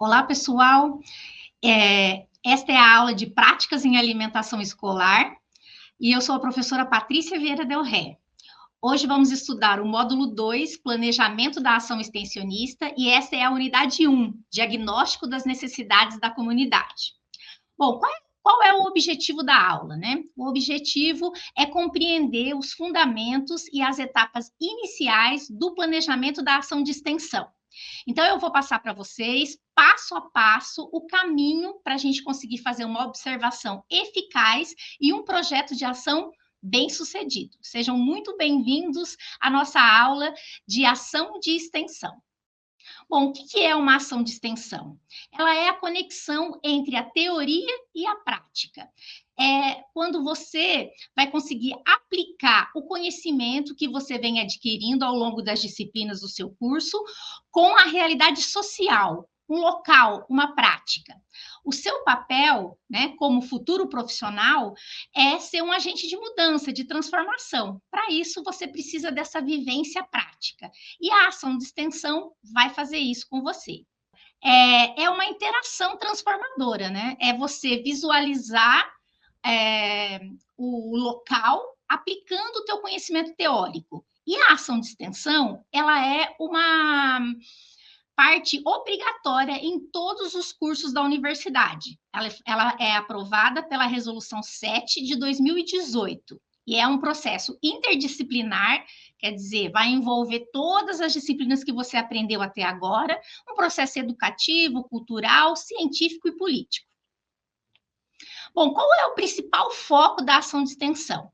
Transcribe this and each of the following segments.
Olá, pessoal. Esta é a aula de Práticas em Alimentação Escolar e eu sou a professora Patrícia Vieira Del Ré. Hoje vamos estudar o módulo 2, Planejamento da Ação Extensionista, e esta é a unidade 1, Diagnóstico das Necessidades da Comunidade. Bom, qual é o objetivo da aula, né? O objetivo é compreender os fundamentos e as etapas iniciais do planejamento da ação de extensão. Então, eu vou passar para vocês, passo a passo, o caminho para a gente conseguir fazer uma observação eficaz e um projeto de ação bem-sucedido. Sejam muito bem-vindos à nossa aula de ação de extensão. Bom, o que é uma ação de extensão? Ela é a conexão entre a teoria e a prática. É quando você vai conseguir aplicar o conhecimento que você vem adquirindo ao longo das disciplinas do seu curso com a realidade social, um local, uma prática. O seu papel, né, como futuro profissional, é ser um agente de mudança, de transformação. Para isso, você precisa dessa vivência prática. E a ação de extensão vai fazer isso com você. É uma interação transformadora, né? É você visualizar o local aplicando o teu conhecimento teórico. E a ação de extensão, ela é uma parte obrigatória em todos os cursos da universidade. Ela é aprovada pela Resolução 7 de 2018. E é um processo interdisciplinar, quer dizer, vai envolver todas as disciplinas que você aprendeu até agora, um processo educativo, cultural, científico e político. Bom, qual é o principal foco da ação de extensão?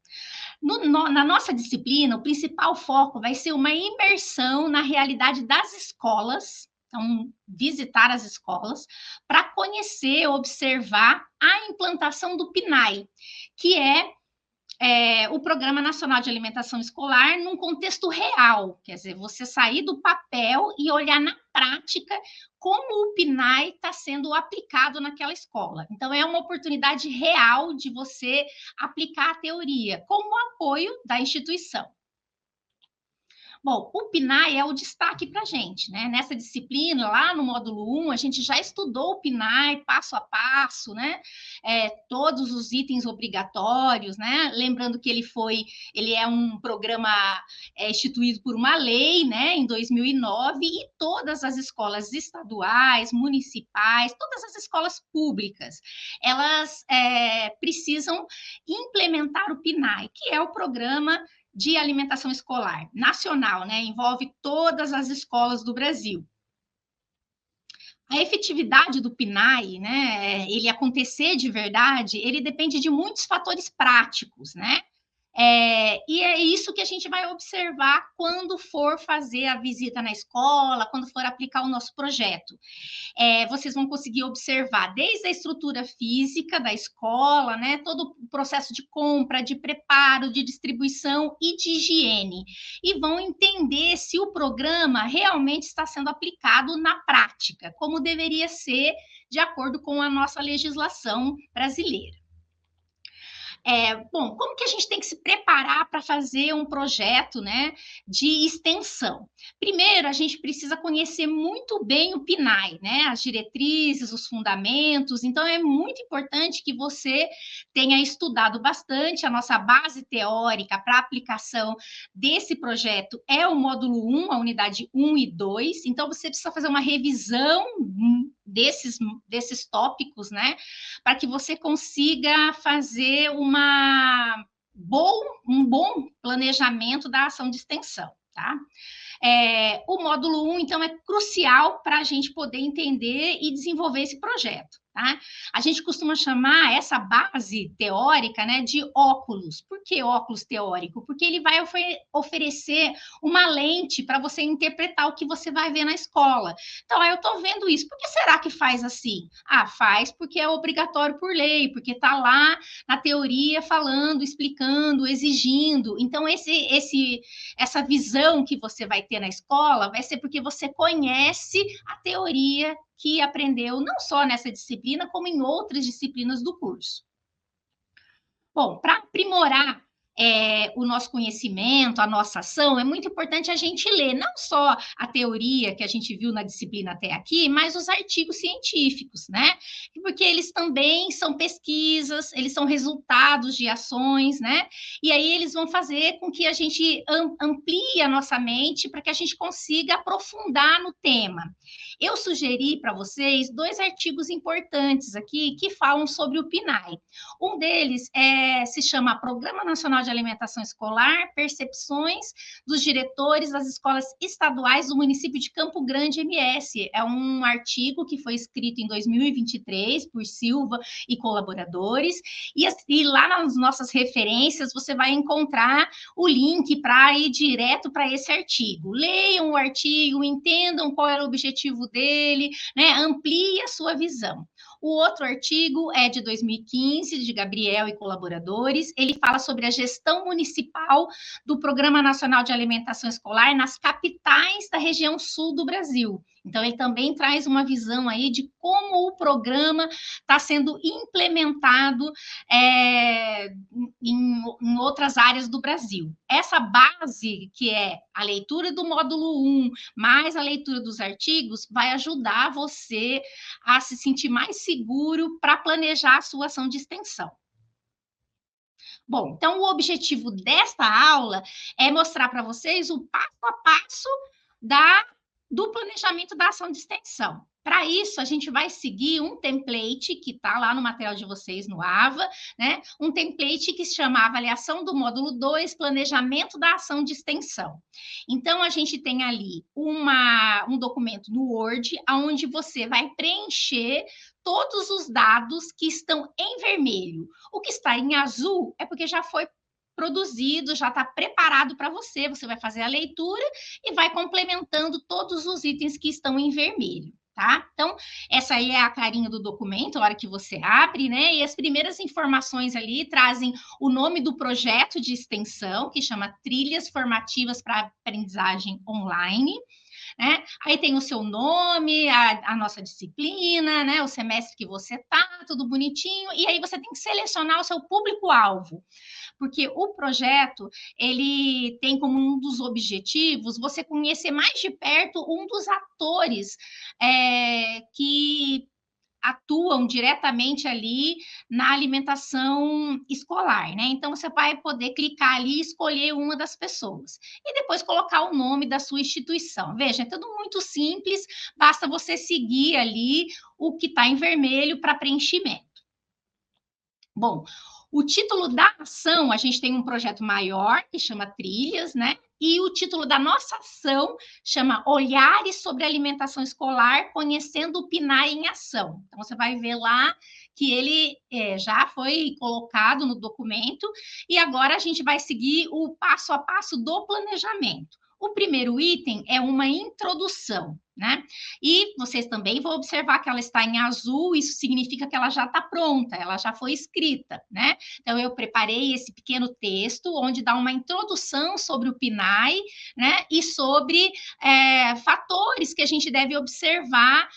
Na nossa disciplina, o principal foco vai ser uma imersão na realidade das escolas, então, visitar as escolas, para conhecer, observar a implantação do PNAE, que é o Programa Nacional de Alimentação Escolar num contexto real, quer dizer, você sair do papel e olhar na prática como o PNAE está sendo aplicado naquela escola. Então, é uma oportunidade real de você aplicar a teoria, com o apoio da instituição. Bom, o PNAE é o destaque para a gente, né? Nessa disciplina, lá no módulo 1, a gente já estudou o PNAE passo a passo, né? Todos os itens obrigatórios, né? Lembrando que ele é um programa instituído por uma lei, né? Em 2009, e todas as escolas estaduais, municipais, todas as escolas públicas, elas precisam implementar o PNAE, que é o programa de alimentação escolar nacional, né? Envolve todas as escolas do Brasil. A efetividade do PNAE, né? Ele acontecer de verdade, ele depende de muitos fatores práticos, né? E é isso que a gente vai observar quando for fazer a visita na escola, quando for aplicar o nosso projeto. Vocês vão conseguir observar desde a estrutura física da escola, né, todo o processo de compra, de preparo, de distribuição e de higiene. E vão entender se o programa realmente está sendo aplicado na prática, como deveria ser de acordo com a nossa legislação brasileira. Bom, como que a gente tem que se preparar para fazer um projeto, né, de extensão? Primeiro, a gente precisa conhecer muito bem o PNAE, né, as diretrizes, os fundamentos. Então, é muito importante que você tenha estudado bastante. A nossa base teórica para aplicação desse projeto é o módulo 1, a unidade 1 e 2. Então, você precisa fazer uma revisão desses tópicos, né, para que você consiga fazer um bom planejamento da ação de extensão, tá? O módulo 1, então, é crucial para a gente poder entender e desenvolver esse projeto. Tá? A gente costuma chamar essa base teórica, né, de óculos. Por que óculos teórico? Porque ele vai oferecer uma lente para você interpretar o que você vai ver na escola. Então, eu estou vendo isso. Por que será que faz assim? Faz porque é obrigatório por lei, porque está lá na teoria falando, explicando, exigindo. Então, essa visão que você vai ter na escola vai ser porque você conhece a teoria que aprendeu não só nessa disciplina, como em outras disciplinas do curso. Bom, para aprimorar o nosso conhecimento, a nossa ação, é muito importante a gente ler não só a teoria que a gente viu na disciplina até aqui, mas os artigos científicos, né? Porque eles também são pesquisas, eles são resultados de ações, né? E aí eles vão fazer com que a gente amplie a nossa mente para que a gente consiga aprofundar no tema. Eu sugeri para vocês 2 artigos importantes aqui que falam sobre o PNAE. Um deles se chama Programa Nacional de Alimentação Escolar, Percepções dos Diretores das Escolas Estaduais do município de Campo Grande, MS. É um artigo que foi escrito em 2023 por Silva e colaboradores, e lá nas nossas referências você vai encontrar o link para ir direto para esse artigo. Leiam o artigo, entendam qual era o objetivo dele, né? Amplie a sua visão. O outro artigo é de 2015, de Gabriel e colaboradores. Ele fala sobre a gestão municipal do Programa Nacional de Alimentação Escolar nas capitais da região sul do Brasil. Então, ele também traz uma visão aí de como o programa está sendo implementado em outras áreas do Brasil. Essa base, que é a leitura do módulo 1, mais a leitura dos artigos, vai ajudar você a se sentir mais seguro para planejar a sua ação de extensão. Bom, então o objetivo desta aula é mostrar para vocês o passo a passo do planejamento da ação de extensão. Para isso, a gente vai seguir um template que está lá no material de vocês no AVA, né? Um template que se chama Avaliação do Módulo 2, Planejamento da Ação de Extensão. Então, a gente tem ali um documento no Word, onde você vai preencher todos os dados que estão em vermelho. O que está em azul é porque já foi produzido, já está preparado para você. Você vai fazer a leitura e vai complementando todos os itens que estão em vermelho. Tá? Então, essa aí é a carinha do documento, a hora que você abre, né? E as primeiras informações ali trazem o nome do projeto de extensão, que chama Trilhas Formativas para Aprendizagem Online, né? Aí tem o seu nome, a nossa disciplina, né? O semestre que você tá, tudo bonitinho, e aí você tem que selecionar o seu público-alvo, porque o projeto, ele tem como um dos objetivos você conhecer mais de perto um dos atores que atuam diretamente ali na alimentação escolar, né? Então, você vai poder clicar ali e escolher uma das pessoas. E depois colocar o nome da sua instituição. Veja, é tudo muito simples, basta você seguir ali o que está em vermelho para preenchimento. Bom, o título da ação, a gente tem um projeto maior, que chama Trilhas, né? E o título da nossa ação chama Olhares sobre Alimentação Escolar, Conhecendo o PNAE em Ação. Então, você vai ver lá que ele já foi colocado no documento e agora a gente vai seguir o passo a passo do planejamento. O primeiro item é uma introdução, né? E vocês também vão observar que ela está em azul, isso significa que ela já está pronta, ela já foi escrita, né? Então, eu preparei esse pequeno texto, onde dá uma introdução sobre o PNAE, né? E sobre fatores que a gente deve observar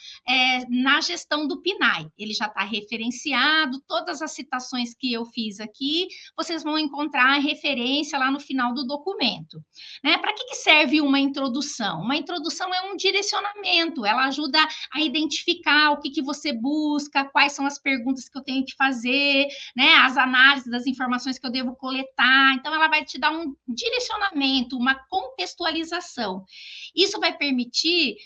na gestão do PNAE. Ele já está referenciado, todas as citações que eu fiz aqui, vocês vão encontrar a referência lá no final do documento, né? Para que serve uma introdução? Uma introdução é um direcionamento, ela ajuda a identificar o que você busca, quais são as perguntas que eu tenho que fazer, né? As análises das informações que eu devo coletar. Então, ela vai te dar um direcionamento, uma contextualização. Isso vai permitir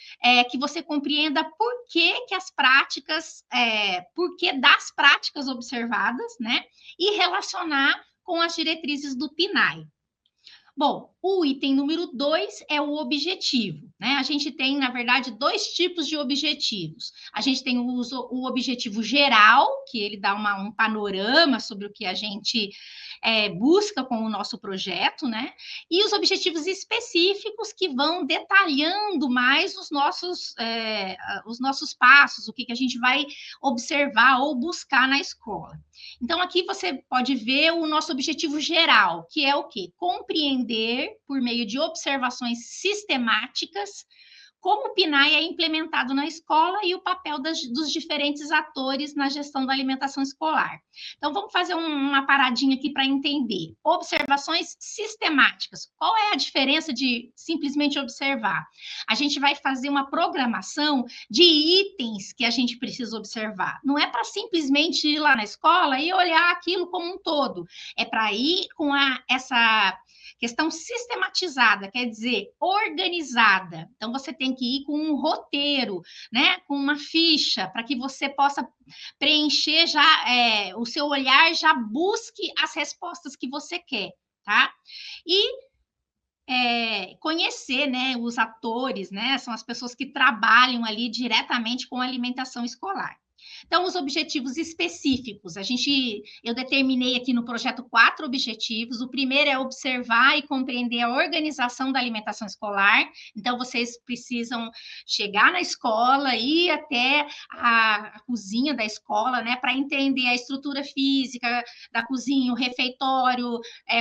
que você compreenda por que as práticas, por que das práticas observadas, né? E relacionar com as diretrizes do PNAE. Bom, o item número 2 é o objetivo, né? A gente tem, na verdade, 2 tipos de objetivos. A gente tem o objetivo geral, que ele dá um panorama sobre o que a gente busca com o nosso projeto, né? E os objetivos específicos que vão detalhando mais os nossos passos, o que a gente vai observar ou buscar na escola. Então, aqui você pode ver o nosso objetivo geral, que é o quê? Compreender, por meio de observações sistemáticas, como o PNAE é implementado na escola e o papel dos diferentes atores na gestão da alimentação escolar. Então, vamos fazer uma paradinha aqui para entender. Observações sistemáticas. Qual é a diferença de simplesmente observar? A gente vai fazer uma programação de itens que a gente precisa observar. Não é para simplesmente ir lá na escola e olhar aquilo como um todo. É para ir com essa questão sistematizada, quer dizer, organizada. Então, você tem que ir com um roteiro, né? Com uma ficha, para que você possa preencher já, o seu olhar já busque as respostas que você quer, tá? E conhecer, né, os atores, né? São as pessoas que trabalham ali diretamente com a alimentação escolar. Então, os objetivos específicos, eu determinei aqui no projeto 4 objetivos. O primeiro é observar e compreender a organização da alimentação escolar. Então, vocês precisam chegar na escola, ir até a cozinha da escola, né, para entender a estrutura física da cozinha, o refeitório,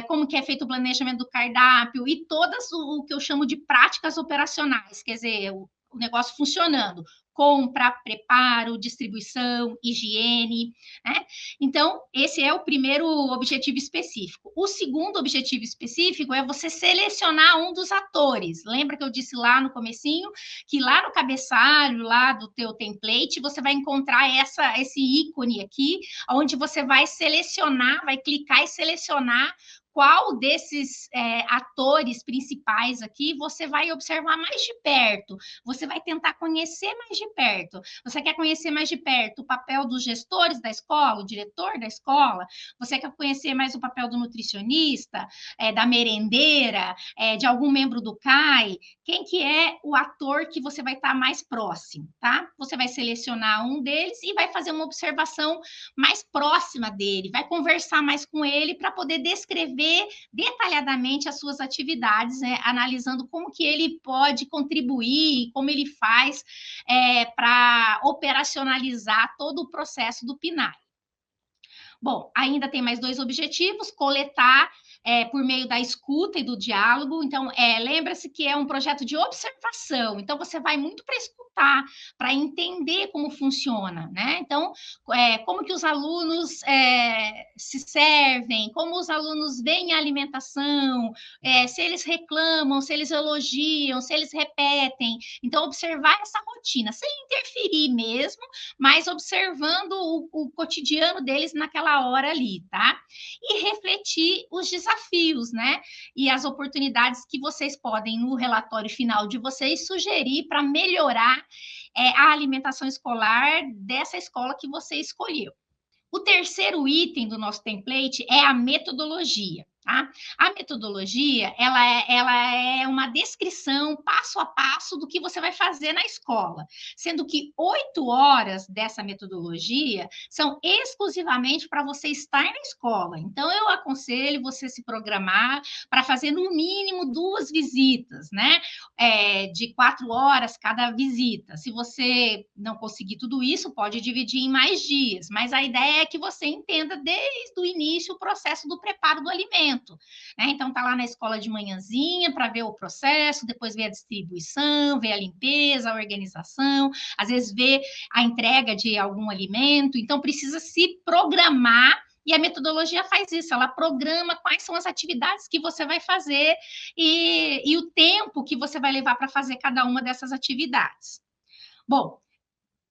como que é feito o planejamento do cardápio e todas o que eu chamo de práticas operacionais, quer dizer, o negócio funcionando. Compra, preparo, distribuição, higiene, né? Então, esse é o primeiro objetivo específico. O segundo objetivo específico é você selecionar um dos atores. Lembra que eu disse lá no comecinho que lá no cabeçalho, lá do teu template, você vai encontrar esse ícone aqui, onde você vai selecionar, vai clicar e selecionar qual desses atores principais aqui você vai observar mais de perto, você vai tentar conhecer mais de perto. Você quer conhecer mais de perto o papel dos gestores da escola, o diretor da escola? Você quer conhecer mais o papel do nutricionista, da merendeira, de algum membro do CAI? Quem que é o ator que você vai estar mais próximo, tá? Você vai selecionar um deles e vai fazer uma observação mais próxima dele, vai conversar mais com ele para poder descrever detalhadamente as suas atividades, né, analisando como que ele pode contribuir, como ele faz para operacionalizar todo o processo do PNAE. Bom, ainda tem mais 2 objetivos: coletar por meio da escuta e do diálogo. Então, lembra-se que é um projeto de observação. Então, você vai muito para escutar, para entender como funciona, né? Então, como que os alunos se servem, como os alunos veem a alimentação, se eles reclamam, se eles elogiam, se eles repetem. Então, observar essa rotina, sem interferir mesmo, mas observando o cotidiano deles naquela hora ali, tá? E refletir os desafios, né? E as oportunidades que vocês podem, no relatório final de vocês, sugerir para melhorar a alimentação escolar dessa escola que você escolheu. O terceiro item do nosso template é a metodologia. Tá? A metodologia, ela é uma descrição passo a passo do que você vai fazer na escola, sendo que 8 horas dessa metodologia são exclusivamente para você estar na escola. Então, eu aconselho você se programar para fazer no mínimo 2 visitas, né? De 4 horas cada visita. Se você não conseguir tudo isso, pode dividir em mais dias, mas a ideia é que você entenda desde o início o processo do preparo do alimento. Né? Então, está lá na escola de manhãzinha para ver o processo, depois ver a distribuição, ver a limpeza, a organização, às vezes ver a entrega de algum alimento. Então, precisa se programar. E a metodologia faz isso, ela programa quais são as atividades que você vai fazer e o tempo que você vai levar para fazer cada uma dessas atividades. Bom,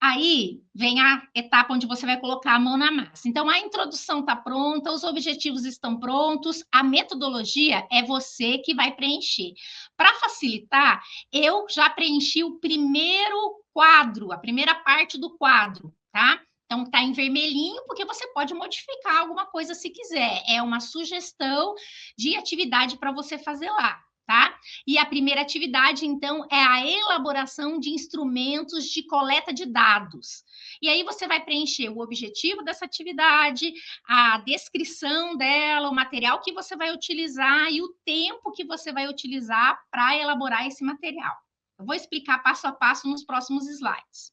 aí vem a etapa onde você vai colocar a mão na massa. Então, a introdução está pronta, os objetivos estão prontos, a metodologia é você que vai preencher. Para facilitar, eu já preenchi o primeiro quadro, a primeira parte do quadro, tá? Então, está em vermelhinho, porque você pode modificar alguma coisa se quiser. É uma sugestão de atividade para você fazer lá. Tá? E a primeira atividade, então, é a elaboração de instrumentos de coleta de dados. E aí você vai preencher o objetivo dessa atividade, a descrição dela, o material que você vai utilizar e o tempo que você vai utilizar para elaborar esse material. Eu vou explicar passo a passo nos próximos slides.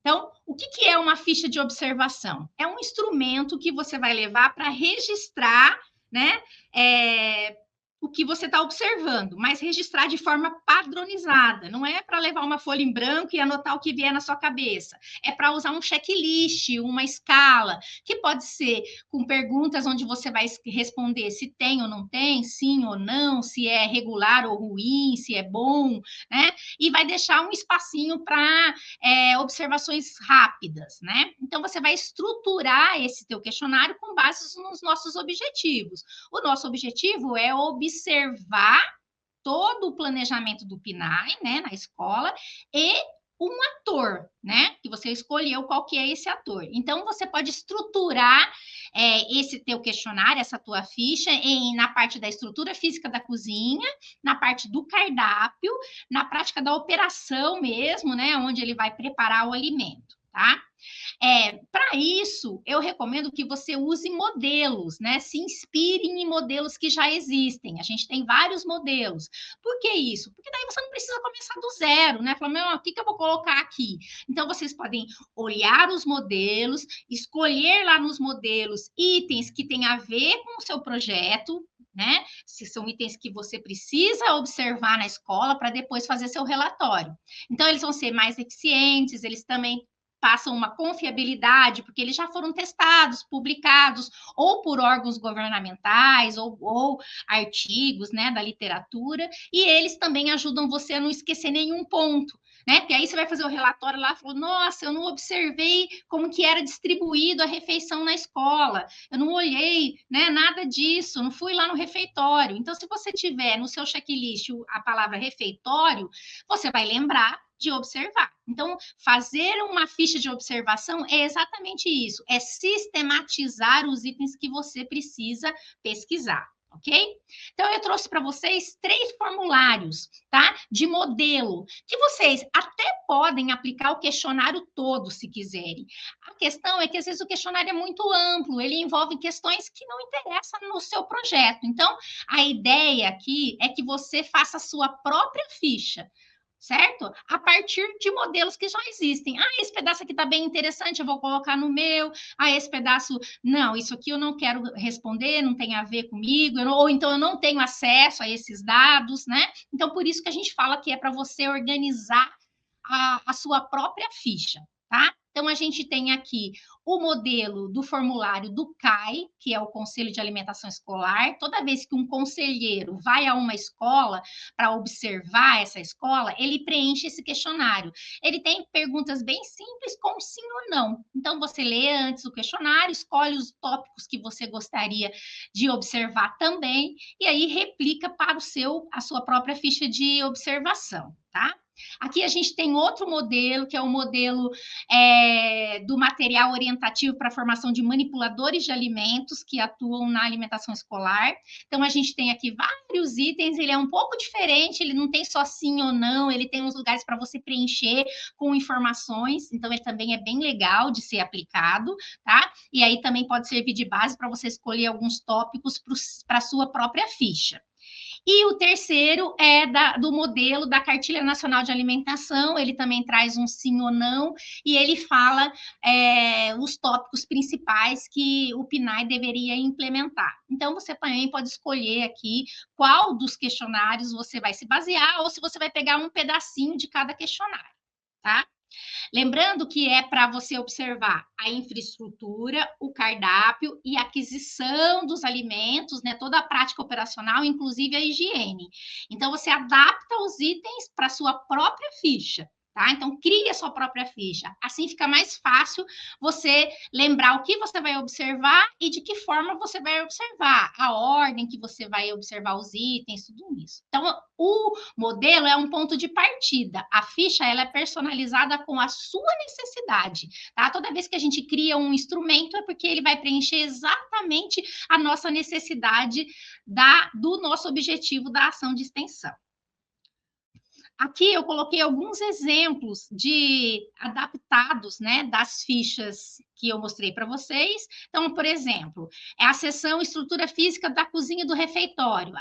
Então, o que é uma ficha de observação? É um instrumento que você vai levar para registrar, né? o que você está observando, mas registrar de forma padronizada. Não é para levar uma folha em branco e anotar o que vier na sua cabeça. É para usar um checklist, uma escala, que pode ser com perguntas onde você vai responder se tem ou não tem, sim ou não, se é regular ou ruim, se é bom, né? E vai deixar um espacinho para observações rápidas, né? Então, você vai estruturar esse teu questionário com base nos nossos objetivos. O nosso objetivo é observar todo o planejamento do PNAE, né, na escola, e um ator, né, que você escolheu qual que é esse ator. Então, você pode estruturar esse teu questionário, essa tua ficha, na parte da estrutura física da cozinha, na parte do cardápio, na prática da operação mesmo, né, onde ele vai preparar o alimento, tá? Para isso, eu recomendo que você use modelos, né? Se inspire em modelos que já existem. A gente tem vários modelos. Por que isso? Porque daí você não precisa começar do zero, né? Falar, o que eu vou colocar aqui? Então, vocês podem olhar os modelos, escolher lá nos modelos itens que têm a ver com o seu projeto, né? Se são itens que você precisa observar na escola para depois fazer seu relatório. Então, eles vão ser mais eficientes, eles também passam uma confiabilidade, porque eles já foram testados, publicados, ou por órgãos governamentais, ou artigos, né, da literatura, e eles também ajudam você a não esquecer nenhum ponto, né? Porque aí você vai fazer o relatório lá e falou, nossa, eu não observei como que era distribuído a refeição na escola, eu não olhei, né, nada disso, não fui lá no refeitório. Então, se você tiver no seu checklist a palavra refeitório, você vai lembrar de observar. Então, fazer uma ficha de observação é exatamente isso, é sistematizar os itens que você precisa pesquisar, ok? Então, eu trouxe para vocês 3 formulários, tá? De modelo, que vocês até podem aplicar o questionário todo, se quiserem. A questão é que, às vezes, o questionário é muito amplo, ele envolve questões que não interessam no seu projeto. Então, a ideia aqui é que você faça a sua própria ficha, certo? A partir de modelos que já existem. Ah, esse pedaço aqui está bem interessante, eu vou colocar no meu. Ah, esse pedaço, não, isso aqui eu não quero responder, não tem a ver comigo, ou então eu não tenho acesso a esses dados, né? Então, por isso que a gente fala que é para você organizar a sua própria ficha, tá? Então, a gente tem aqui o modelo do formulário do CAI, que é o Conselho de Alimentação Escolar. Toda vez que um conselheiro vai a uma escola para observar essa escola, ele preenche esse questionário. Ele tem perguntas bem simples, com sim ou não. Então, você lê antes o questionário, escolhe os tópicos que você gostaria de observar também, e aí replica para a sua própria ficha de observação, tá? Aqui a gente tem outro modelo, que é o modelo do material orientativo para a formação de manipuladores de alimentos que atuam na alimentação escolar. Então, a gente tem aqui vários itens, ele é um pouco diferente, ele não tem só sim ou não, ele tem uns lugares para você preencher com informações, então ele também é bem legal de ser aplicado, tá? E aí também pode servir de base para você escolher alguns tópicos para a sua própria ficha. E o terceiro é do modelo da Cartilha Nacional de Alimentação, ele também traz um sim ou não, e ele fala os tópicos principais que o PNAE deveria implementar. Então, você também pode escolher aqui qual dos questionários você vai se basear, ou se você vai pegar um pedacinho de cada questionário, tá? Lembrando que é para você observar a infraestrutura, o cardápio e a aquisição dos alimentos, né? Toda a prática operacional, inclusive a higiene. Então, você adapta os itens para a sua própria ficha. Tá? Então, crie a sua própria ficha. Assim fica mais fácil você lembrar o que você vai observar e de que forma você vai observar, a ordem que você vai observar os itens, tudo isso. Então, o modelo é um ponto de partida. A ficha ela é personalizada com a sua necessidade. Tá? Toda vez que a gente cria um instrumento, é porque ele vai preencher exatamente a nossa necessidade do nosso objetivo da ação de extensão. Aqui eu coloquei alguns exemplos de adaptados, né, das fichas que eu mostrei para vocês. Então, por exemplo, é a seção estrutura física da cozinha do refeitório.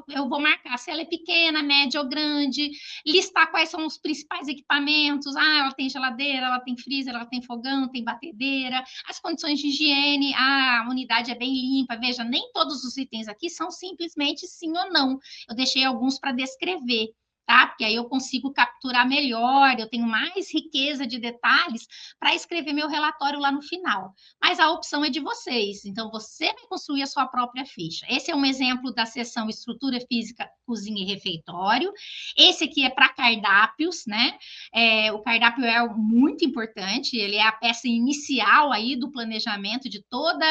Eu vou marcar se ela é pequena, média ou grande, listar quais são os principais equipamentos. Ela tem geladeira, ela tem freezer, ela tem fogão, tem batedeira, as condições de higiene, a unidade é bem limpa. Veja, nem todos os itens aqui são simplesmente sim ou não. Eu deixei alguns para descrever. Tá? Porque aí eu consigo capturar melhor, eu tenho mais riqueza de detalhes para escrever meu relatório lá no final. Mas a opção é de vocês, então você vai construir a sua própria ficha. Esse é um exemplo da seção estrutura física, cozinha e refeitório. Esse aqui é para cardápios, né? O cardápio é muito importante, ele é a peça inicial aí do planejamento de toda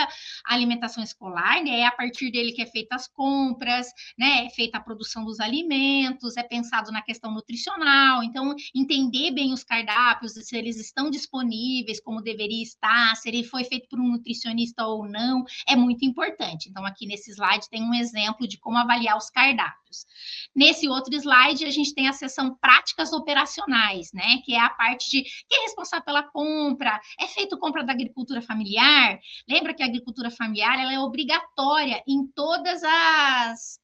a alimentação escolar, né? É a partir dele que é feita as compras, né? É feita a produção dos alimentos, é pensado na questão nutricional, então entender bem os cardápios, se eles estão disponíveis, como deveria estar, se ele foi feito por um nutricionista ou não, é muito importante. Então, aqui nesse slide tem um exemplo de como avaliar os cardápios. Nesse outro slide, a gente tem a seção práticas operacionais, né? Que é a parte de quem é responsável pela compra, é feito compra da agricultura familiar. Lembra que a agricultura familiar ela é obrigatória em todas as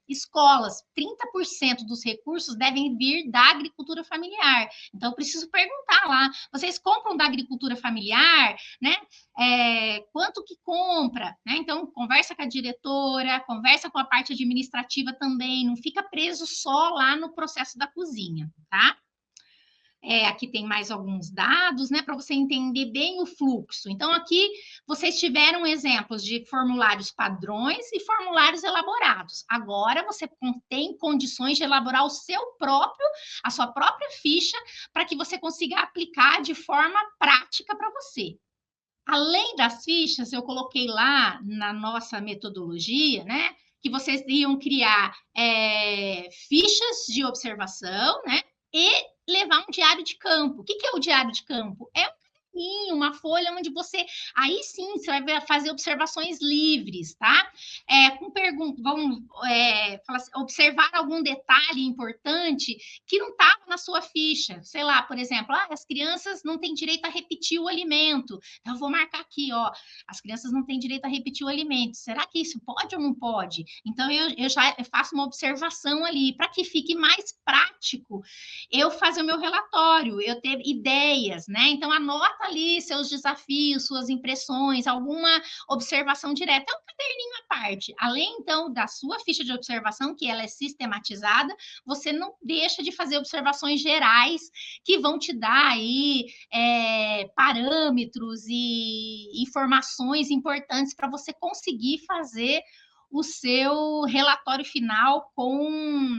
escolas. 30% dos recursos devem vir da agricultura familiar. Então, eu preciso perguntar lá, vocês compram da agricultura familiar, né? Quanto que compra, né? Então, conversa com a diretora, conversa com a parte administrativa também, não fica preso só lá no processo da cozinha, tá? Aqui tem mais alguns dados, né, para você entender bem o fluxo. Então, aqui vocês tiveram exemplos de formulários padrões e formulários elaborados. Agora você tem condições de elaborar a sua própria ficha, para que você consiga aplicar de forma prática para você. Além das fichas, eu coloquei lá na nossa metodologia, né, que vocês iam criar fichas de observação, né, e levar um diário de campo. O que é o diário de campo? É uma folha onde aí sim, você vai fazer observações livres, tá? Com perguntas, falar assim, observar algum detalhe importante que não estava na sua ficha. Sei lá, por exemplo, as crianças não têm direito a repetir o alimento. Então, eu vou marcar aqui, ó, as crianças não têm direito a repetir o alimento. Será que isso pode ou não pode? Então, eu já faço uma observação ali, para que fique mais prático eu fazer o meu relatório, eu ter ideias, né? Então, anota ali seus desafios, suas impressões, alguma observação direta. É um caderninho à parte. Além, então, da sua ficha de observação, que ela é sistematizada, você não deixa de fazer observações gerais que vão te dar aí parâmetros e informações importantes para você conseguir fazer o seu relatório final com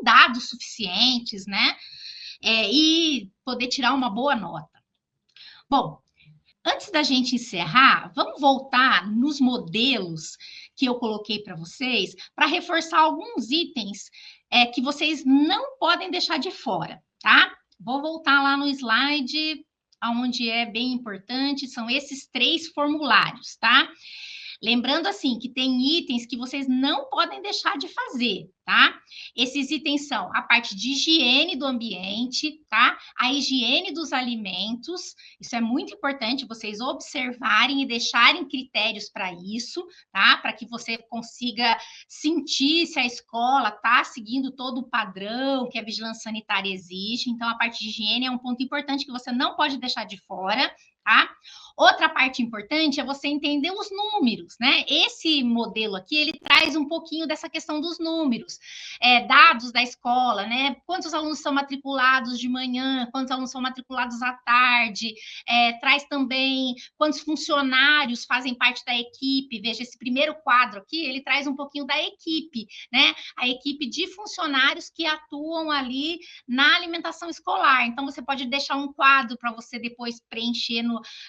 dados suficientes, né? E poder tirar uma boa nota. Bom, antes da gente encerrar, vamos voltar nos modelos que eu coloquei para vocês, para reforçar alguns itens que vocês não podem deixar de fora, tá? Vou voltar lá no slide, onde é bem importante, são esses 3 formulários, tá? Lembrando, assim, que tem itens que vocês não podem deixar de fazer, tá? Esses itens são a parte de higiene do ambiente, tá? A higiene dos alimentos, isso é muito importante vocês observarem e deixarem critérios para isso, tá? Para que você consiga sentir se a escola está seguindo todo o padrão que a vigilância sanitária exige. Então, a parte de higiene é um ponto importante que você não pode deixar de fora, tá? Outra parte importante é você entender os números, né? Esse modelo aqui, ele traz um pouquinho dessa questão dos números, dados da escola, né? Quantos alunos são matriculados de manhã, quantos alunos são matriculados à tarde, traz também quantos funcionários fazem parte da equipe. Veja, esse primeiro quadro aqui, ele traz um pouquinho da equipe, né? A equipe de funcionários que atuam ali na alimentação escolar. Então, você pode deixar um quadro para você depois preencher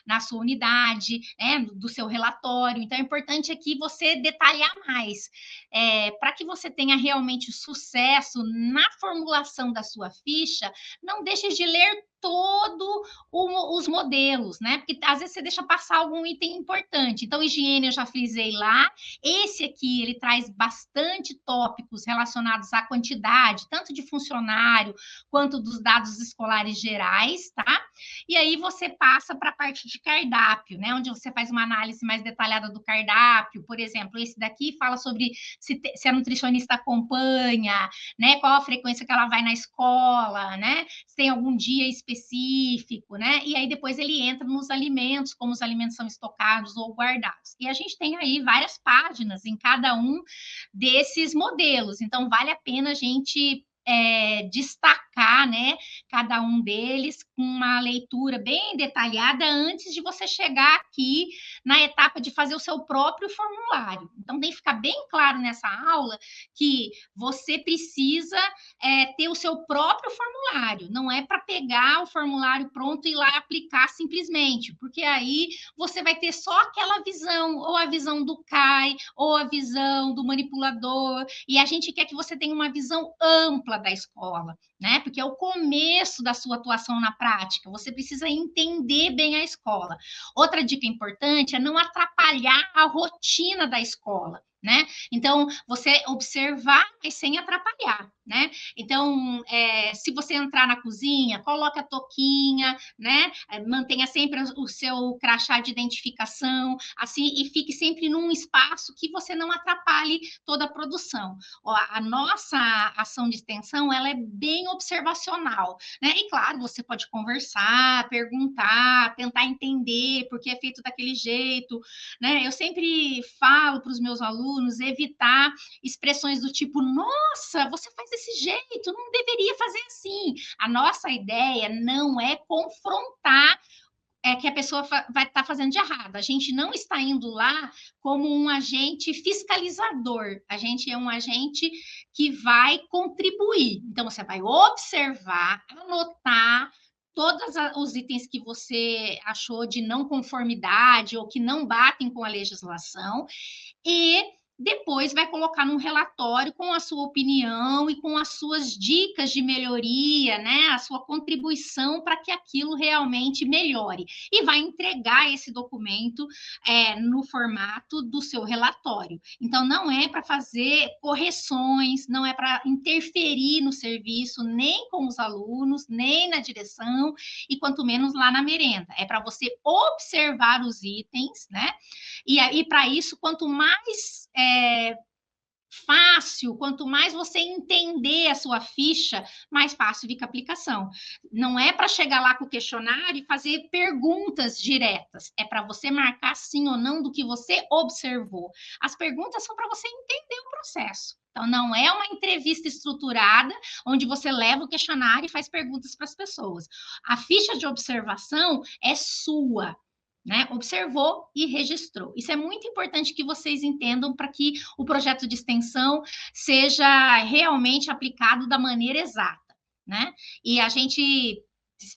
na sua unidade, né, do seu relatório. Então, é importante aqui você detalhar mais, para que você tenha realmente sucesso na formulação da sua ficha. Não deixe de ler os modelos, né? Porque às vezes você deixa passar algum item importante. Então, higiene eu já frisei lá. Esse aqui, ele traz bastante tópicos relacionados à quantidade, tanto de funcionário quanto dos dados escolares gerais, tá? E aí você passa para a parte de cardápio, né? Onde você faz uma análise mais detalhada do cardápio. Por exemplo, esse daqui fala sobre se a nutricionista acompanha, né? Qual a frequência que ela vai na escola, né? Se tem algum dia específico, né? E aí depois ele entra nos alimentos, como os alimentos são estocados ou guardados. E a gente tem aí várias páginas em cada um desses modelos. Então, vale a pena a gente destacar, né, cada um deles com uma leitura bem detalhada antes de você chegar aqui na etapa de fazer o seu próprio formulário. Então, tem que ficar bem claro nessa aula que você precisa ter o seu próprio formulário, não é para pegar o formulário pronto e ir lá aplicar simplesmente, porque aí você vai ter só aquela visão, ou a visão do CAI, ou a visão do manipulador, e a gente quer que você tenha uma visão ampla da escola, né? Porque é o começo da sua atuação na prática, você precisa entender bem a escola. Outra dica importante é não atrapalhar a rotina da escola, né? Então, você observar, mas sem atrapalhar, né? Então, se você entrar na cozinha, coloque a touquinha, né? Mantenha sempre o seu crachá de identificação, assim, e fique sempre num espaço que você não atrapalhe toda a produção. A nossa ação de extensão, ela é bem observacional, né? E, claro, você pode conversar, perguntar, tentar entender por que é feito daquele jeito, né? Eu sempre falo para os meus alunos evitar expressões do tipo, nossa, você faz desse jeito, não deveria fazer assim. A nossa ideia não é confrontar que a pessoa vai estar fazendo de errado. A gente não está indo lá como um agente fiscalizador, a gente é um agente que vai contribuir. Então, você vai observar, anotar todos os itens que você achou de não conformidade ou que não batem com a legislação e depois vai colocar num relatório com a sua opinião e com as suas dicas de melhoria, né? A sua contribuição para que aquilo realmente melhore. E vai entregar esse documento no formato do seu relatório. Então, não é para fazer correções, não é para interferir no serviço, nem com os alunos, nem na direção, e quanto menos lá na merenda. É para você observar os itens, né? E para isso, quanto mais fácil, quanto mais você entender a sua ficha, mais fácil fica a aplicação. Não é para chegar lá com o questionário e fazer perguntas diretas, é para você marcar sim ou não do que você observou. As perguntas são para você entender o processo. Então, não é uma entrevista estruturada, onde você leva o questionário e faz perguntas para as pessoas. A ficha de observação é sua, né? Observou e registrou. Isso é muito importante que vocês entendam para que o projeto de extensão seja realmente aplicado da maneira exata, né? E a gente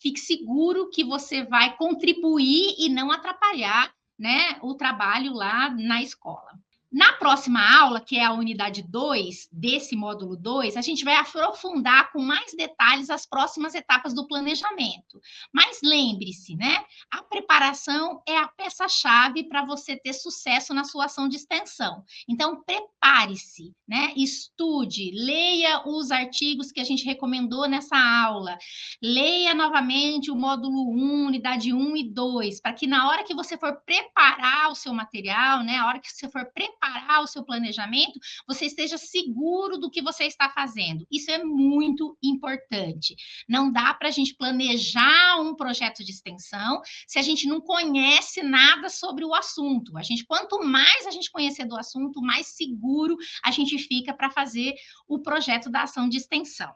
fique seguro que você vai contribuir e não atrapalhar, né, o trabalho lá na escola. Na próxima aula, que é a unidade 2 desse módulo 2, a gente vai aprofundar com mais detalhes as próximas etapas do planejamento. Mas lembre-se, né? A preparação é a peça-chave para você ter sucesso na sua ação de extensão. Então, prepare-se, né? Estude, leia os artigos que a gente recomendou nessa aula. Leia novamente o módulo 1, unidade 1 e 2, para que na hora que você for preparar o seu material, né? A hora que você for preparar o seu planejamento, você esteja seguro do que você está fazendo. Isso é muito importante. Não dá para a gente planejar um projeto de extensão se a gente não conhece nada sobre o assunto. Quanto mais a gente conhecer do assunto, mais seguro a gente fica para fazer o projeto da ação de extensão.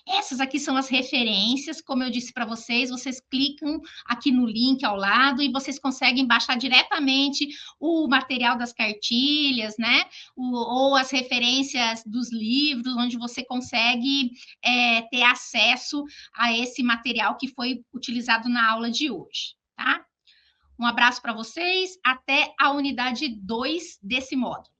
Essas aqui são as referências, como eu disse para vocês, vocês clicam aqui no link ao lado e vocês conseguem baixar diretamente o material das cartilhas, né? Ou as referências dos livros, onde você consegue ter acesso a esse material que foi utilizado na aula de hoje, tá? Um abraço para vocês, até a unidade 2 desse módulo.